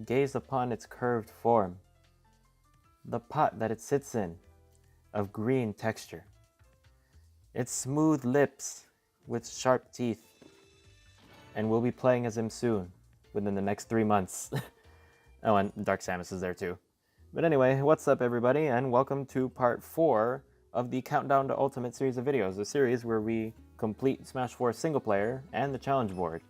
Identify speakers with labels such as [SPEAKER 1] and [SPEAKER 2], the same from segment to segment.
[SPEAKER 1] gaze upon its curved form, the pot that it sits in, of green texture, its smooth lips with sharp teeth, and we'll be playing as him soon, within the next 3 months. Oh, and Dark Samus is there too. But anyway, what's up everybody, and welcome to part 4 of the Countdown to Ultimate series of videos, a series where we complete Smash 4 single player and the challenge board.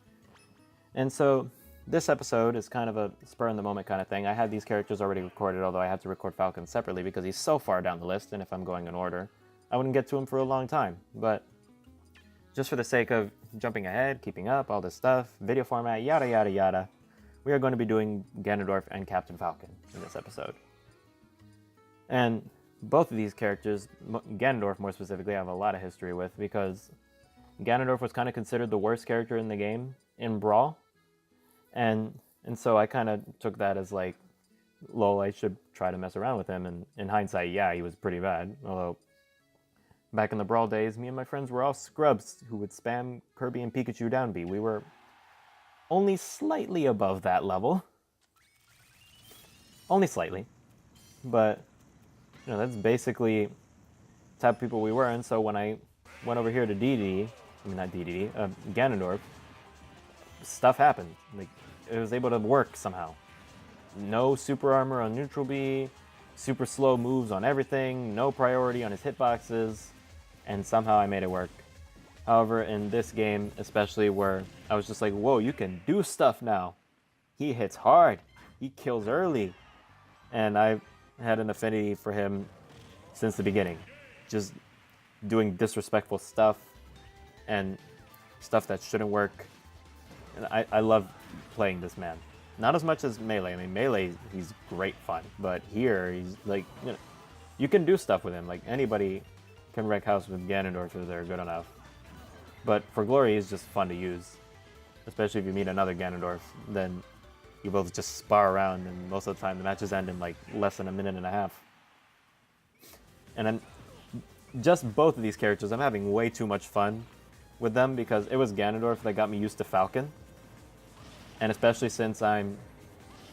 [SPEAKER 1] And so, this episode is kind of a spur-in-the-moment kind of thing. I had these characters already recorded, although I had to record Falcon separately because he's so far down the list, and if I'm going in order, I wouldn't get to him for a long time. But just for the sake of jumping ahead, keeping up, all this stuff, video format, yada yada yada, we are going to be doing Ganondorf and Captain Falcon in this episode. And both of these characters, Ganondorf more specifically, I have a lot of history with because Ganondorf was kind of considered the worst character in the game in Brawl. And so I kind of took that as like, lol, I should try to mess around with him. And in hindsight, yeah, he was pretty bad. Although, back in the Brawl days, me and my friends were all scrubs who would spam Kirby and Pikachu down B. We were only slightly above that level. Only slightly. But, you know, that's basically the type of people we were. And so when I went over here to Ganondorf, stuff happened. Like, it was able to work somehow. No super armor on neutral B, super slow moves on everything, no priority on his hitboxes, and somehow I made it work. However, in this game, especially where I was just like, whoa, you can do stuff now. He hits hard, he kills early, and I had an affinity for him since the beginning. Just doing disrespectful stuff and stuff that shouldn't work. And I love playing this man. Not as much as Melee. I mean, Melee, he's great fun. But here, he's like, you know, you can do stuff with him. Like, anybody can wreck house with Ganondorf if they're good enough. But for Glory, he's just fun to use. Especially if you meet another Ganondorf, then you both just spar around, and most of the time the matches end in like less than a minute and a half. And then, just both of these characters, I'm having way too much fun with them because it was Ganondorf that got me used to Falcon. And especially since I'm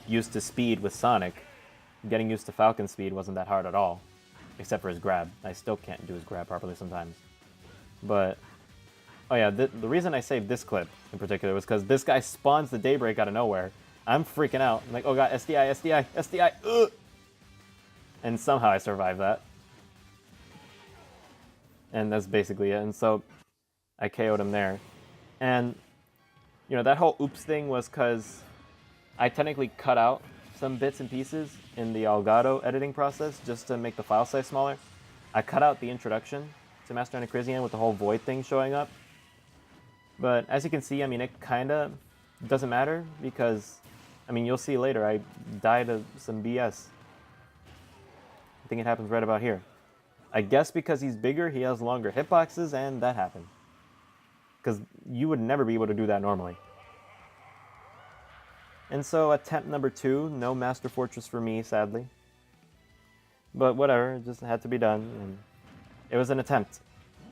[SPEAKER 1] used to speed with Sonic, getting used to Falcon's speed wasn't that hard at all. Except for his grab. I still can't do his grab properly sometimes. But, oh yeah, the reason I saved this clip in particular was because this guy spawns the Daybreak out of nowhere. I'm freaking out. I'm like, oh god, SDI, SDI, SDI, ugh! And somehow I survived that. And that's basically it. And so, I KO'd him there. And, you know, that whole oops thing was because I technically cut out some bits and pieces in the Elgato editing process just to make the file size smaller. I cut out the introduction to Master Anacrysian with the whole void thing showing up. But as you can see, I mean, it kind of doesn't matter because, I mean, you'll see later, I died of some BS. I think it happens right about here. I guess because he's bigger, he has longer hitboxes, and that happened. Because you would never be able to do that normally. And so attempt number 2, no Master Fortress for me, sadly. But whatever, it just had to be done, and it was an attempt.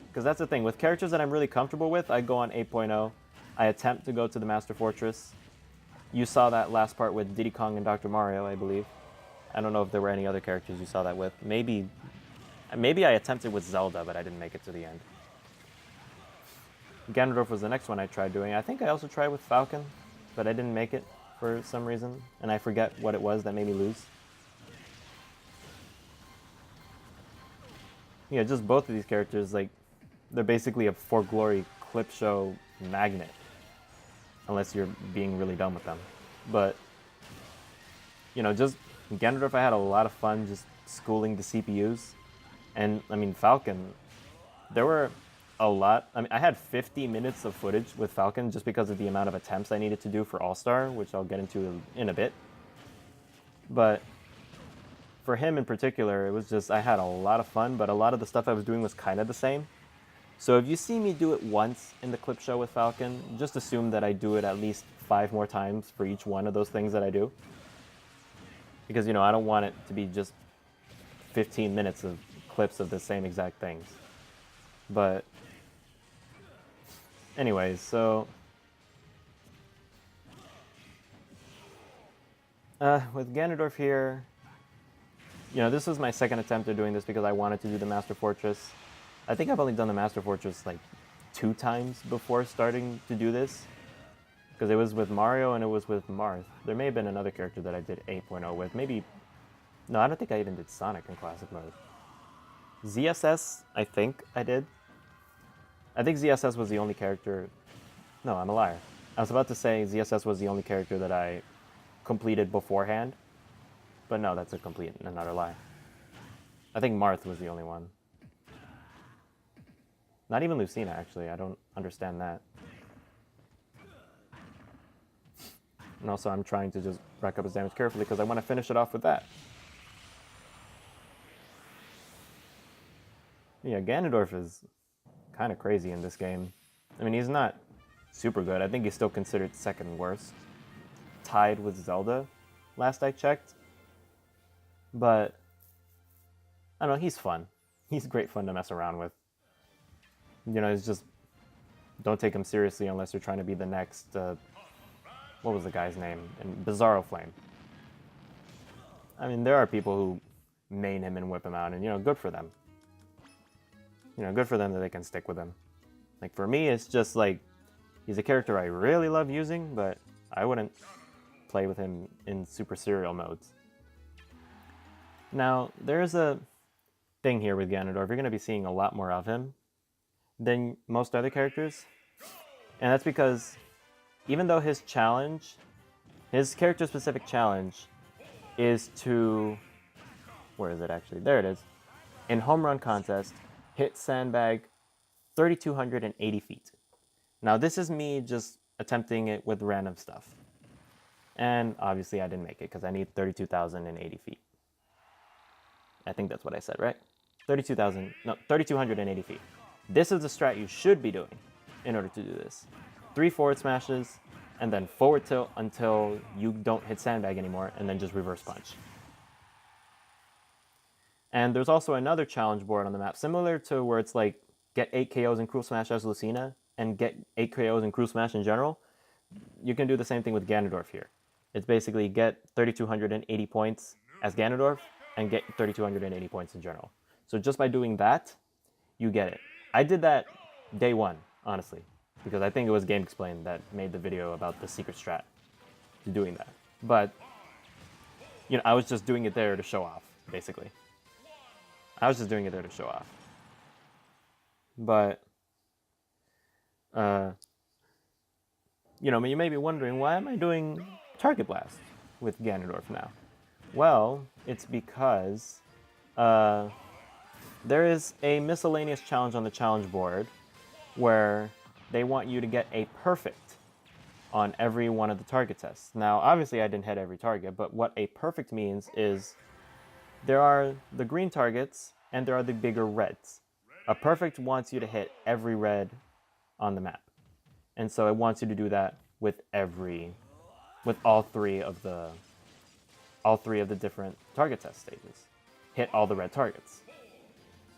[SPEAKER 1] Because that's the thing, with characters that I'm really comfortable with, I go on 8.0, I attempt to go to the Master Fortress. You saw that last part with Diddy Kong and Dr. Mario, I believe. I don't know if there were any other characters you saw that with. Maybe I attempted with Zelda, but I didn't make it to the end. Ganondorf was the next one I tried doing. I think I also tried with Falcon, but I didn't make it for some reason, and I forget what it was that made me lose. Yeah, just both of these characters, like, they're basically a For Glory clip show magnet, unless you're being really dumb with them. But, you know, just Ganondorf, I had a lot of fun just schooling the CPUs. And, I mean, Falcon, there were a lot. I mean, I had 50 minutes of footage with Falcon just because of the amount of attempts I needed to do for All-Star, which I'll get into in a bit. But for him in particular, it was just, I had a lot of fun, but a lot of the stuff I was doing was kind of the same. So if you see me do it once in the clip show with Falcon, just assume that I do it at least 5 more times for each one of those things that I do. Because, you know, I don't want it to be just 15 minutes of clips of the same exact things. But anyways, so With Ganondorf here, this was my second attempt at doing this because I wanted to do the Master Fortress. I think I've only done the Master Fortress like 2 times before starting to do this. Because it was with Mario and it was with Marth. There may have been another character that I did 8.0 with. Maybe... No, I don't think I even did Sonic in Classic Mode. ZSS, I think I did. I think ZSS was the only character... No, I'm a liar. I was about to say ZSS was the only character that I completed beforehand. But no, that's another lie. I think Marth was the only one. Not even Lucina, actually. I don't understand that. And also, I'm trying to just rack up his damage carefully because I want to finish it off with that. Yeah, Ganondorf is kind of crazy in this game. I mean, he's not super good. I think he's still considered second worst. Tied with Zelda, last I checked. But, I don't know, he's fun. He's great fun to mess around with. It's just, don't take him seriously unless you're trying to be the next, what was the guy's name? And Bizarro Flame. I mean, there are people who main him and whip him out, and, good for them. Good for them that they can stick with him. Like, for me, it's just, like, he's a character I really love using, but I wouldn't play with him in super serial modes. Now, there's a thing here with Ganondorf. You're going to be seeing a lot more of him than most other characters. And that's because even though his character-specific challenge is to... Where is it actually? There it is. In Home Run Contest, hit sandbag 3,280 feet. Now, this is me just attempting it with random stuff. And obviously, I didn't make it because I need 32,080 feet. I think that's what I said, right? 3,280 feet. This is the strat you should be doing in order to do this. 3 forward smashes, and then forward tilt until you don't hit sandbag anymore, and then just reverse punch. And there's also another challenge board on the map, similar to where it's like, get 8 KOs in Cruel Smash as Lucina, and get 8 KOs in Cruel Smash in general. You can do the same thing with Ganondorf here. It's basically get 3,280 points as Ganondorf, and get 3,280 points in general. So just by doing that, you get it. I did that day one, honestly, because I think it was Game Explained that made the video about the secret strat to doing that. But, I was just doing it there to show off, basically. I was just doing it there to show off. But, you may be wondering, why am I doing Target Blast with Ganondorf now? Well, it's because there is a miscellaneous challenge on the challenge board where they want you to get a perfect on every one of the target tests. Now, obviously I didn't hit every target, but what a perfect means is there are the green targets and there are the bigger reds. A perfect wants you to hit every red on the map. And so it wants you to do that with all three of the different target test stages. Hit all the red targets.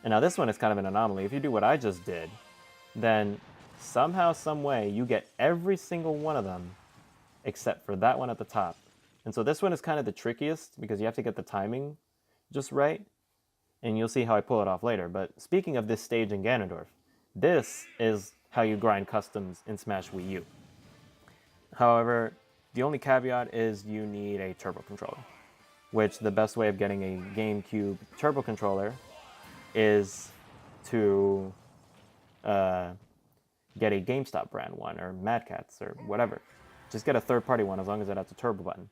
[SPEAKER 1] And now this one is kind of an anomaly. If you do what I just did, then somehow, some way, you get every single one of them except for that one at the top. And so this one is kind of the trickiest because you have to get the timing just right. And you'll see how I pull it off later. But speaking of this stage in Ganondorf, this is how you grind customs in Smash Wii U. However, the only caveat is you need a turbo controller, which the best way of getting a GameCube turbo controller is to get a GameStop brand one or Mad Catz or whatever. Just get a third-party one as long as it has a turbo button.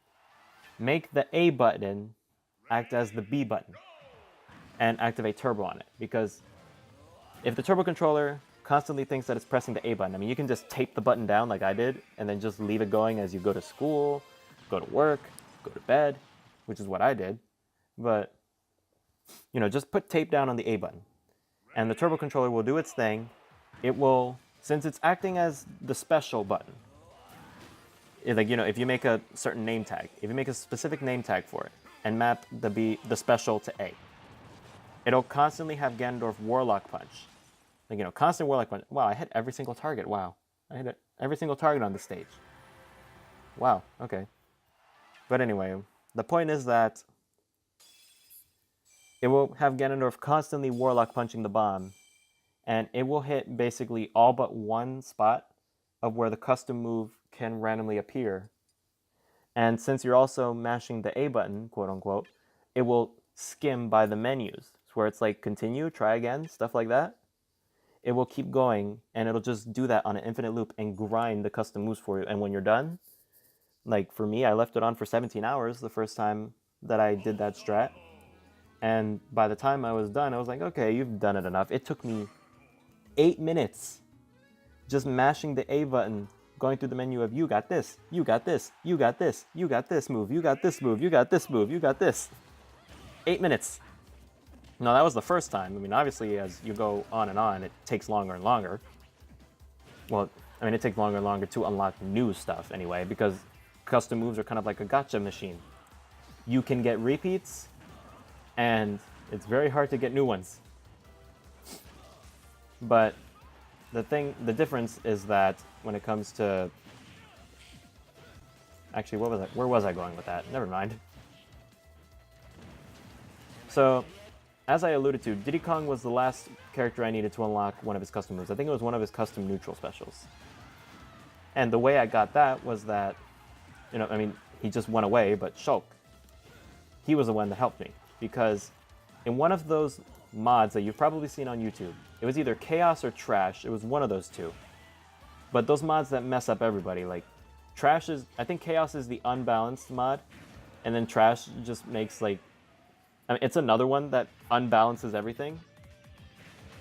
[SPEAKER 1] Make the A button act as the B button and activate turbo on it, because if the turbo controller constantly thinks that it's pressing the A button, I mean, you can just tape the button down like I did and then just leave it going as you go to school, go to work, go to bed, which is what I did. But, just put tape down on the A button and the turbo controller will do its thing. It will, since it's acting as the special button, if you make a certain name tag, if you make a specific name tag for it and map the special to A, it'll constantly have Ganondorf Warlock Punch. Constant Warlock Punch. Wow, I hit every single target. Wow. I hit every single target on the stage. Wow, okay. But anyway, The point is that it will have Ganondorf constantly Warlock punching the bomb, and it will hit basically all but one spot of where the custom move can randomly appear. And since you're also mashing the A button, quote unquote, it will skim by the menus, where it's like continue, try again, stuff like that. It will keep going, and it'll just do that on an infinite loop and grind the custom moves for you. And when you're done, like for me, I left it on for 17 hours the first time that I did that strat. And by the time I was done, I was like, okay, you've done it enough. It took me 8 minutes just mashing the A button, going through the menu of you got this, you got this, you got this, you got this move, you got this move, you got this move, you got this. 8 minutes. Now that was the first time. I mean, obviously as you go on, it takes longer and longer. Well, I mean, it takes longer and longer to unlock new stuff anyway, because custom moves are kind of like a gotcha machine. You can get repeats, and it's very hard to get new ones. But the difference is that when it comes to... Actually, where was I going with that? Never mind. So, as I alluded to, Diddy Kong was the last character I needed to unlock one of his custom moves. I think it was one of his custom neutral specials. And the way I got that was that, I mean, he just went away, but Shulk, he was the one that helped me. Because in one of those mods that you've probably seen on YouTube, it was either Chaos or Trash. It was one of those two. But those mods that mess up everybody, like Trash is, I think Chaos is the unbalanced mod, and then Trash just makes like, I mean, it's another one that unbalances everything,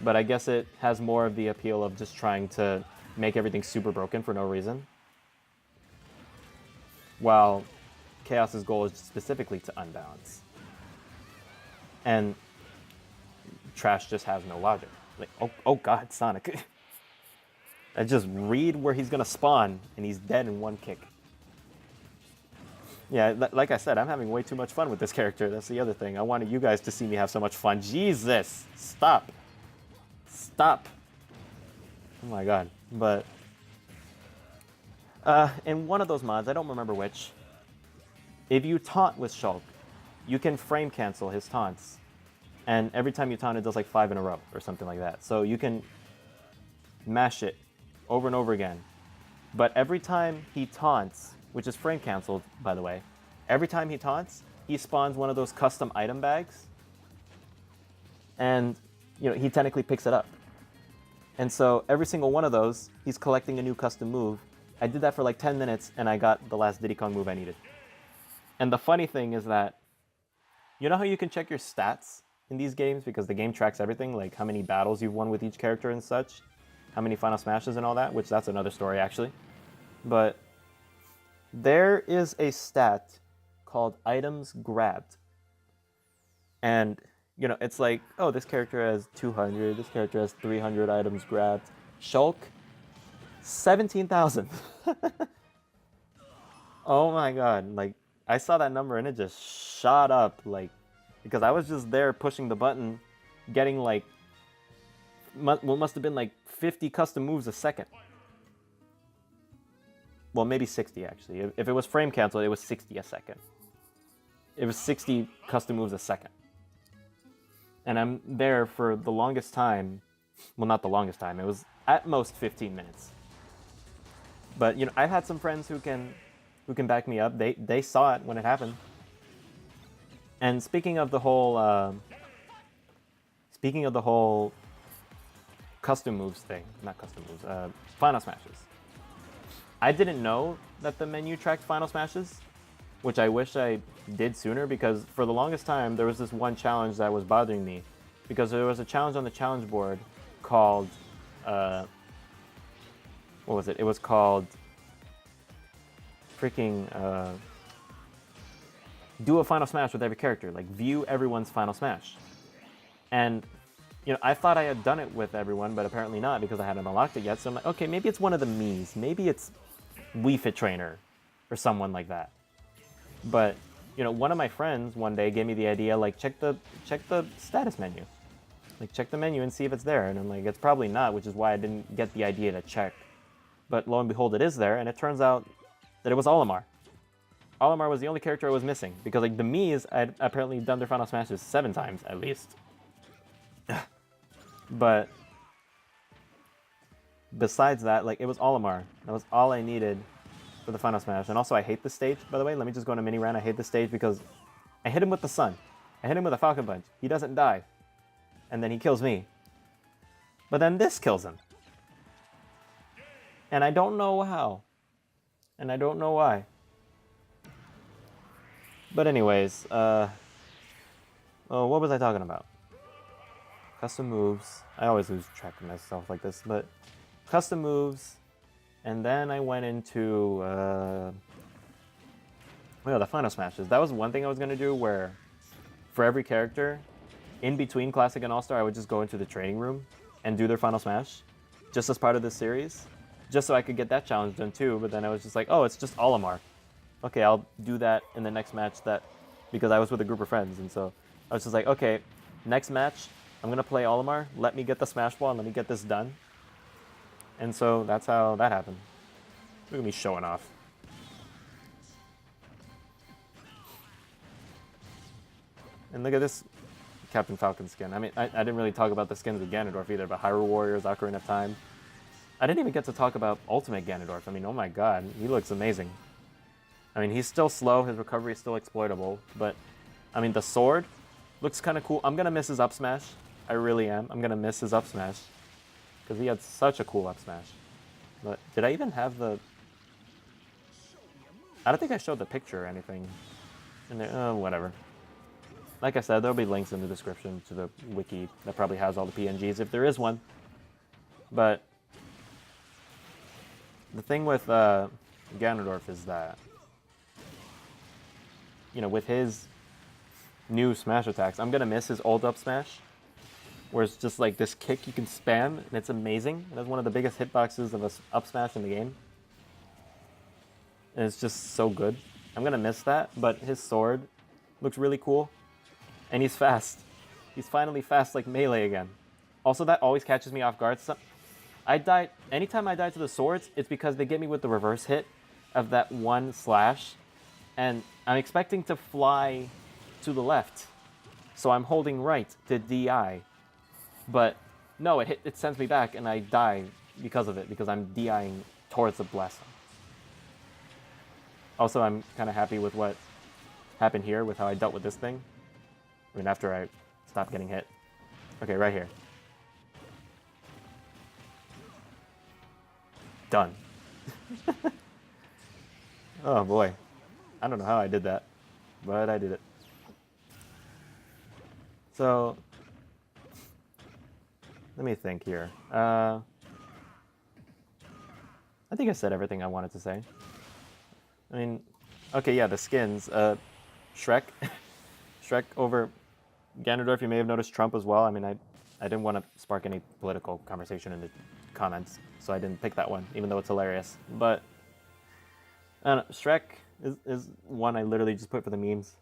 [SPEAKER 1] but I guess it has more of the appeal of just trying to make everything super broken for no reason. While Chaos's goal is specifically to unbalance. And Trash just has no logic. Like, oh god, Sonic. I just read where he's gonna spawn, and he's dead in one kick. Yeah, like I said, I'm having way too much fun with this character. That's the other thing. I wanted you guys to see me have so much fun. Jesus! Stop! Stop! Oh my god. But, in one of those mods, I don't remember which, if you taunt with Shulk, you can frame cancel his taunts. And every time you taunt, it does like 5 in a row, or something like that. So you can mash it over and over again. But every time he taunts, which is frame canceled, by the way, every time he taunts, he spawns one of those custom item bags. And, he technically picks it up. And so every single one of those, he's collecting a new custom move. I did that for like 10 minutes, and I got the last Diddy Kong move I needed. And the funny thing is that, you know how you can check your stats in these games? Because the game tracks everything, like how many battles you've won with each character and such, how many final smashes and all that, which that's another story, actually. But there is a stat called items grabbed. And, it's like, oh, this character has 200, this character has 300 items grabbed. Shulk, 17,000. Oh my god, like, I saw that number and it just shot up, like, because I was just there pushing the button, getting like, what must have been like 50 custom moves a second. Well, maybe 60 actually. If it was frame cancel, it was 60 a second. It was 60 custom moves a second. And I'm there for the longest time. Well, not the longest time. It was at most 15 minutes. But, I've had some friends who can back me up. They saw it when it happened. And speaking of the whole custom moves thing, not custom moves, final smashes. I didn't know that the menu tracked final smashes, which I wish I did sooner, because for the longest time there was this one challenge that was bothering me, because there was a challenge on the challenge board called, what was it? It was called freaking, do a final smash with every character, like view everyone's final smash. And, I thought I had done it with everyone, but apparently not, because I hadn't unlocked it yet. So I'm like, okay, maybe it's one of the Miis. Maybe it's Wii Fit Trainer or someone like that. But, one of my friends one day gave me the idea, like, check the status menu. Like, check the menu and see if it's there. And I'm like, it's probably not, which is why I didn't get the idea to check. But lo and behold, it is there, and it turns out that it was Olimar. Olimar was the only character I was missing because like the Mii's I'd apparently done their final smashes 7 times at least. But besides that, like it was Olimar. That was all I needed for the final smash. And also I hate this stage, by the way. Let me just go on a mini rant. I hate this stage because I hit him with the sun. I hit him with a Falcon Punch. He doesn't die. And then he kills me. But then this kills him. And I don't know how. And I don't know why. But anyways, oh, what was I talking about? Custom moves. I always lose track of myself like this, but custom moves. And then I went into, the final smashes. That was one thing I was going to do where for every character, in between Classic and All-Star, I would just go into the training room and do their final smash, just as part of this series, just so I could get that challenge done too. But then I was just like, oh, it's just Olimar. Okay, I'll do that in the next match because I was with a group of friends. And so I was just like, okay, next match, I'm going to play Olimar. Let me get the Smash Ball and let me get this done. And so that's how that happened. Look at me showing off. And look at this Captain Falcon skin. I mean, I didn't really talk about the skins with Ganondorf either, but Hyrule Warriors, Ocarina of Time. I didn't even get to talk about Ultimate Ganondorf. I mean, oh my god, he looks amazing. I mean, he's still slow, his recovery is still exploitable, but, I mean, the sword looks kind of cool. I'm going to miss his up smash. I really am. I'm going to miss his up smash. Because he had such a cool up smash. But did I even have the... I don't think I showed the picture or anything. In there. Whatever. Like I said, there'll be links in the description to the wiki that probably has all the PNGs, if there is one. But the thing with Ganondorf is that, you know, with his new smash attacks, I'm going to miss his old up smash, where it's just like this kick you can spam, and it's amazing. It has one of the biggest hitboxes of an up smash in the game. And it's just so good. I'm going to miss that, but his sword looks really cool. And he's fast. He's finally fast like Melee again. Also, that always catches me off guard. Anytime I die to the swords, it's because they get me with the reverse hit of that one slash. And I'm expecting to fly to the left. So I'm holding right to DI. But no, it sends me back and I die because of it, because I'm DIing towards the blast. Also, I'm kind of happy with what happened here, with how I dealt with this thing. I mean, after I stopped getting hit. Okay, right here. Done. Oh boy. I don't know how I did that, but I did it. So, let me think here. I think I said everything I wanted to say. I mean, okay, yeah, the skins. Shrek. Shrek over Ganondorf. You may have noticed Trump as well. I mean, I didn't want to spark any political conversation in the comments, so I didn't pick that one, even though it's hilarious. But I don't know, Shrek is one I literally just put for the memes.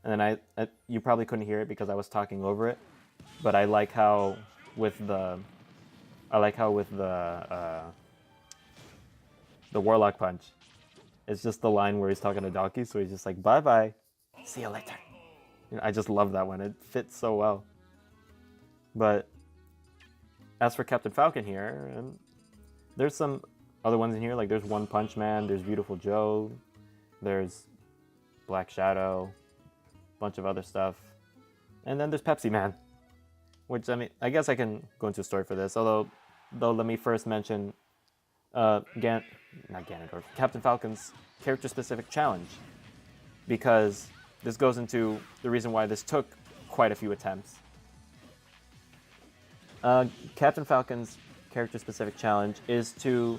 [SPEAKER 1] And then you probably couldn't hear it because I was talking over it. But I like how with the Warlock Punch, it's just the line where he's talking to Donkey, so he's just like, bye-bye, see you later. You know, I just love that one. It fits so well. But as for Captain Falcon here, there's some other ones in here. Like there's One Punch Man, there's Beautiful Joe, there's Black Shadow, a bunch of other stuff. And then there's Pepsi Man, which, I mean, I guess I can go into a story for this. Though let me first mention Captain Falcon's character-specific challenge, because this goes into the reason why this took quite a few attempts. Captain Falcon's character-specific challenge is to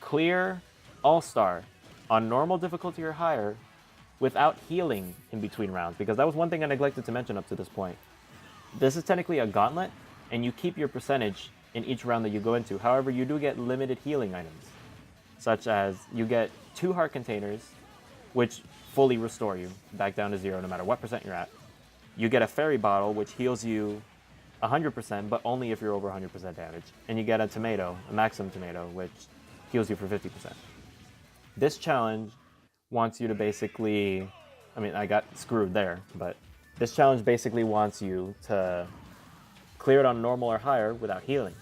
[SPEAKER 1] clear All-Star on normal difficulty or higher without healing in between rounds, because that was one thing I neglected to mention up to this point. This is technically a gauntlet, and you keep your percentage in each round that you go into. However, you do get limited healing items, such as you get 2 heart containers, which fully restore you back down to 0 no matter what percent you're at. You get a fairy bottle, which heals you 100%, but only if you're over 100% damage. And you get a tomato, a maximum tomato, which heals you for 50%. This challenge wants you to basically, I mean, I got screwed there, but this challenge basically wants you to clear it on normal or higher without healing.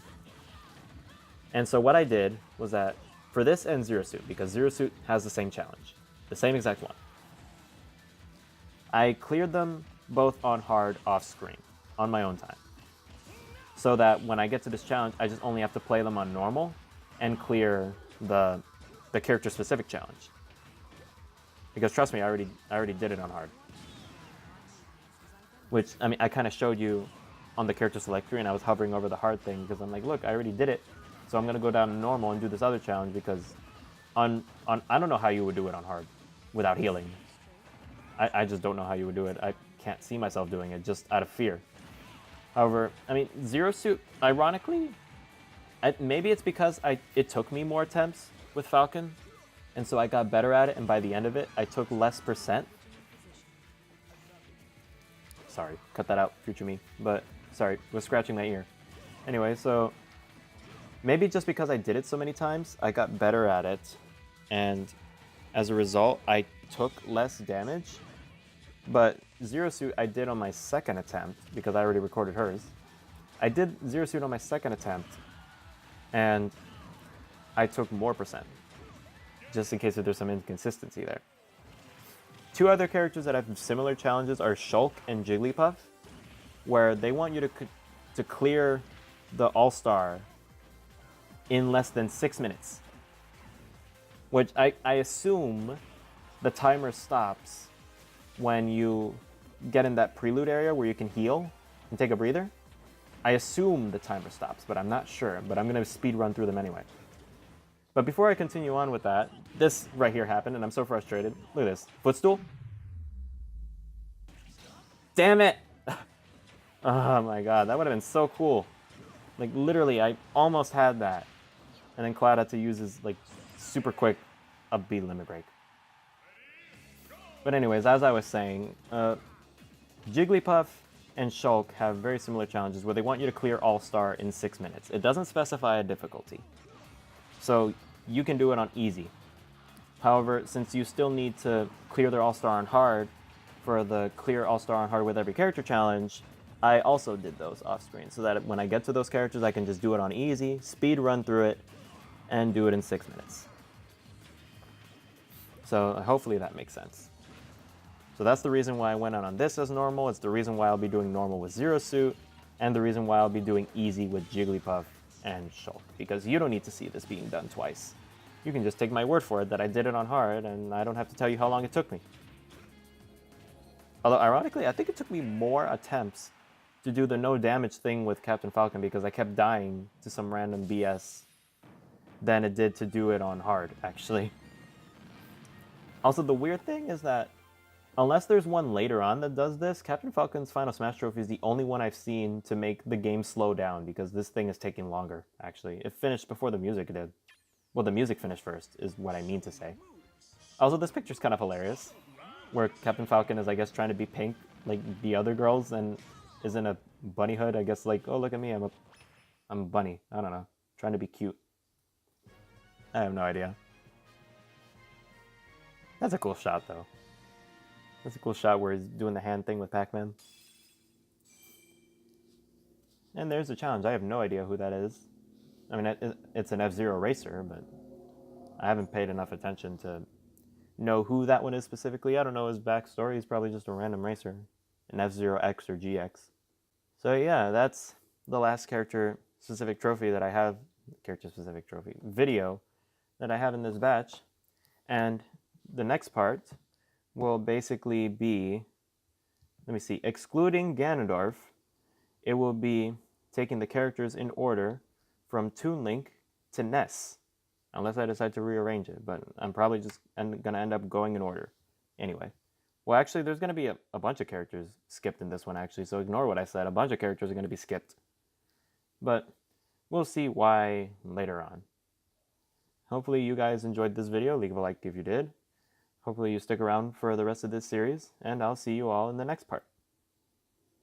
[SPEAKER 1] And so what I did was that for this and Zero Suit, because Zero Suit has the same challenge, the same exact one, I cleared them both on hard off screen on my own time. So that when I get to this challenge, I just only have to play them on normal and clear the character specific challenge. Because trust me, I already did it on hard. Which, I mean, I kind of showed you on the character select tree, and I was hovering over the hard thing because I'm like, look, I already did it. So I'm gonna go down to normal and do this other challenge because on I don't know how you would do it on hard without healing. I just don't know how you would do it. I can't see myself doing it just out of fear. However, I mean, Zero Suit, ironically, maybe it's because it took me more attempts with Falcon, and so I got better at it, and by the end of it, I took less %. Sorry, cut that out, future me. But, sorry, was scratching my ear. Anyway, so maybe just because I did it so many times, I got better at it, and as a result, I took less damage. But Zero Suit I did on my second attempt, because I already recorded hers. I did Zero Suit on my second attempt, and I took more %, just in case if there's some inconsistency there. Two other characters that have similar challenges are Shulk and Jigglypuff, where they want you to clear the All-Star in less than 6 minutes. Which I assume the timer stops when you get in that prelude area where you can heal and take a breather. I assume the timer stops, but I'm not sure. But I'm going to speed run through them anyway. But before I continue on with that, this right here happened, and I'm so frustrated. Look at this. Footstool? Damn it! Oh my god, that would have been so cool. Like, literally, I almost had that. And then Cloud had to use his, like, super quick up B limit break. But anyways, as I was saying, Jigglypuff and Shulk have very similar challenges where they want you to clear All-Star in 6 minutes. It doesn't specify a difficulty. So you can do it on easy. However, since you still need to clear their All-Star on hard for the clear All-Star on hard with every character challenge, I also did those off-screen so that when I get to those characters, I can just do it on easy, speed run through it, and do it in 6 minutes. So hopefully that makes sense. So that's the reason why I went on this as normal. It's the reason why I'll be doing normal with Zero Suit, and the reason why I'll be doing easy with Jigglypuff and Shulk, because you don't need to see this being done twice. You can just take my word for it that I did it on hard, and I don't have to tell you how long it took me. Although, ironically, I think it took me more attempts to do the no damage thing with Captain Falcon because I kept dying to some random BS than it did to do it on hard, actually. Also, the weird thing is that unless there's one later on that does this, Captain Falcon's Final Smash Trophy is the only one I've seen to make the game slow down, because this thing is taking longer, actually. It finished before the music did. Well, the music finished first, is what I mean to say. Also, this picture's kind of hilarious, where Captain Falcon is, I guess, trying to be pink, like the other girls, and is in a bunny hood, I guess, like, oh, look at me, I'm a bunny. I don't know. Trying to be cute. I have no idea. That's a cool shot, though. That's a cool shot where he's doing the hand thing with Pac-Man. And there's the challenge. I have no idea who that is. I mean, it's an F-Zero racer, but I haven't paid enough attention to know who that one is specifically. I don't know his backstory. He's probably just a random racer. An F-Zero X or GX. So yeah, that's the last character-specific trophy that I have. Character-specific trophy. Video that I have in this batch. And the next part will basically be, let me see, excluding Ganondorf, it will be taking the characters in order from Toon Link to Ness, unless I decide to rearrange it, but I'm probably just going to end up going in order. Anyway, well, actually, there's going to be a bunch of characters skipped in this one, actually, so ignore what I said. A bunch of characters are going to be skipped, but we'll see why later on. Hopefully you guys enjoyed this video. Leave a like if you did. Hopefully you stick around for the rest of this series, and I'll see you all in the next part.